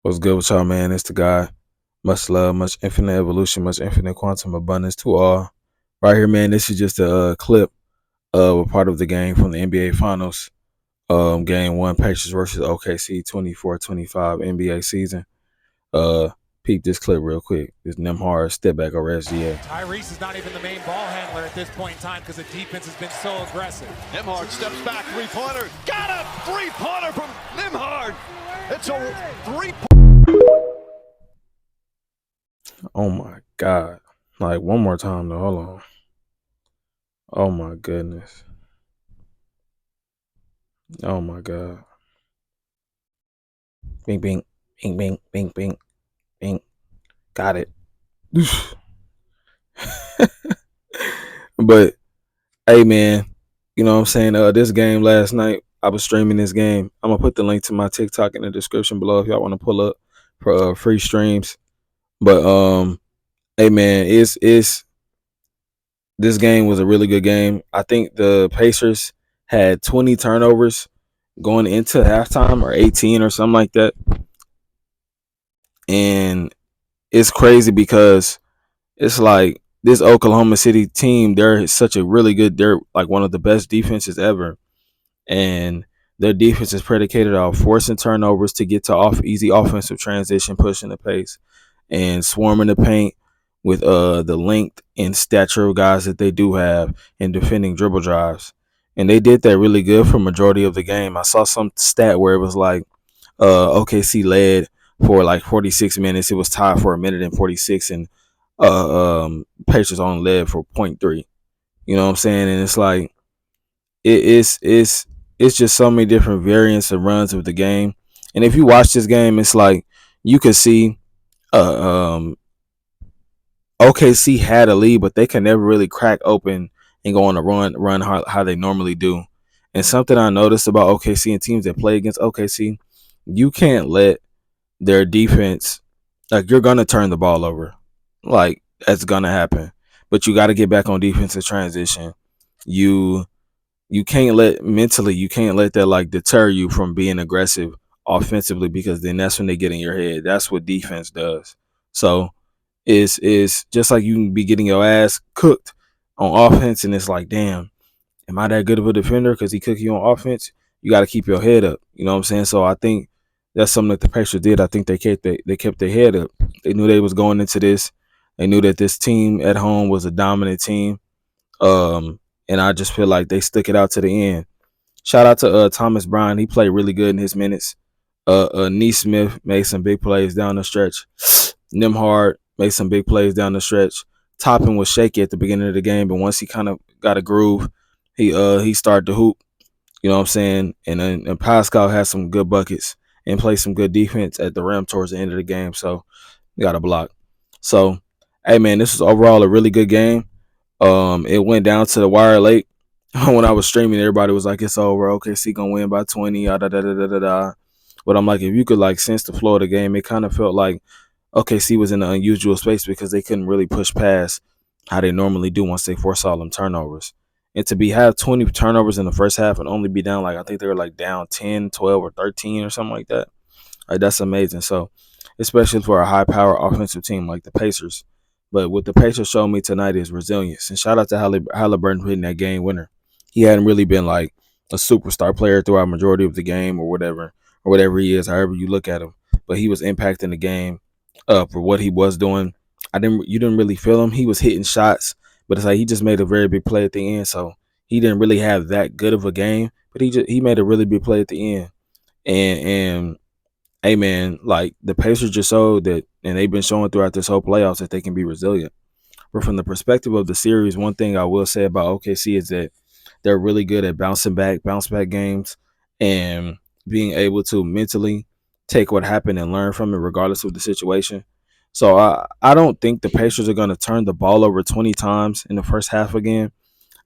What's good with y'all, man? It's the guy. Much love, much infinite evolution, much infinite quantum abundance to all. Right here, man. This is just a clip of a part of the game from the NBA Finals. Game one, Pacers versus OKC 24-25 NBA season. Uh, Peep this clip real quick. This Nemhard step back over SGA. Tyrese is not even the main ball handler at this point in time because the defense has been so aggressive. Nembhard steps back, three-pointer. Got a three-pointer from Nembhard. It's a Oh my God. Like one more time though. Hold on. Oh my goodness. Oh my God. Bing, bing, bing, bing, bing, bing, bing. Got it. But hey, man, you know what I'm saying? This game last night, I was streaming this game. I'm gonna put the link to my TikTok in the description below if y'all want to pull up for free streams. But hey, man, it's this game was a really good game. I think the Pacers had 20 turnovers going into halftime, or 18 or something like that. And it's crazy because it's like this Oklahoma City team, they're like one of the best defenses ever. And their defense is predicated on forcing turnovers to get to easy offensive transition, pushing the pace, and swarming the paint with the length and stature of guys that they do have in defending dribble drives. And they did that really good for majority of the game. I saw some stat where it was like OKC led for like 46 minutes. It was tied for a minute and 46, and Pacers only led for 0.3. You know what I'm saying? And it's like it's just so many different variants and runs of the game. And if you watch this game, it's like you could see uh, OKC had a lead, but they can never really crack open and go on a run how they normally do. And something I noticed about OKC and teams that play against OKC, you can't let their defense, like, you're gonna turn the ball over, like, that's gonna happen. But you got to get back on defensive transition. You you can't let mentally, you can't let that like deter you from being aggressive offensively, because then that's when they get in your head. That's what defense does. So is just like you can be getting your ass cooked on offense, and it's like, damn, am I that good of a defender because he cooked you on offense? You got to keep your head up. You know what I'm saying? So I think that's something that the Pacers did. I think they kept their head up. They knew they was going into this. They knew that this team at home was a dominant team. And I just feel like they stuck it out to the end. Shout out to Thomas Bryant. He played really good in his minutes. Nesmith made some big plays down the stretch. Nembhard made some big plays down the stretch. Toppin was shaky at the beginning of the game, but once he kind of got a groove, he started to hoop. You know what I'm saying? And Pascal had some good buckets and played some good defense at the rim towards the end of the game. So we got a block. So, hey, man, this was overall a really good game. It went down to the wire late. When I was streaming, everybody was like, "It's over. OKC gonna win by 20." Da da da da da da. But I'm like, if you could like sense the flow of the game, it kind of felt like OKC was in an unusual space because they couldn't really push past how they normally do once they force all them turnovers. And to have 20 turnovers in the first half and only be down, like, I think they were like down 10, 12, or 13 or something like that. Like, that's amazing. So, especially for a high power offensive team like the Pacers. But what the Pacers showed me tonight is resilience. And shout out to Halliburton hitting that game winner. He hadn't really been like a superstar player throughout majority of the game, or whatever he is, however you look at him. But he was impacting the game for what he was doing. You didn't really feel him. He was hitting shots, but it's like he just made a very big play at the end. So he didn't really have that good of a game, but he made a really big play at the end. And hey, man, like, the Pacers just showed that, and they've been showing throughout this whole playoffs, that they can be resilient. But from the perspective of the series, one thing I will say about OKC is that they're really good at bounce back games, and being able to mentally take what happened and learn from it regardless of the situation. So I don't think the Pacers are going to turn the ball over 20 times in the first half again.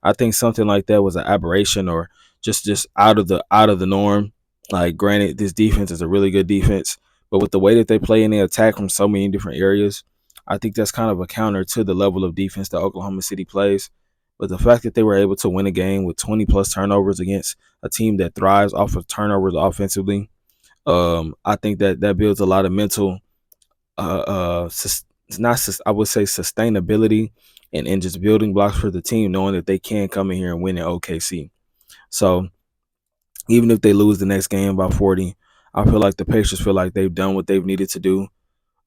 I think something like that was an aberration, or just out of the norm. Like, granted, this defense is a really good defense, but with the way that they play and they attack from so many different areas, I think that's kind of a counter to the level of defense that Oklahoma City plays. But the fact that they were able to win a game with 20 plus turnovers against a team that thrives off of turnovers offensively, I think that builds a lot of mental, I would say sustainability and just building blocks for the team, knowing that they can come in here and win in OKC. So even if they lose the next game by 40, I feel like the Pacers feel like they've done what they've needed to do.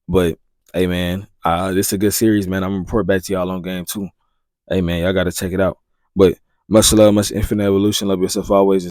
But hey, man, this is a good series, man. I'm gonna report back to y'all on game 2. Hey, man, y'all gotta check it out. But much love, much infinite evolution. Love yourself always.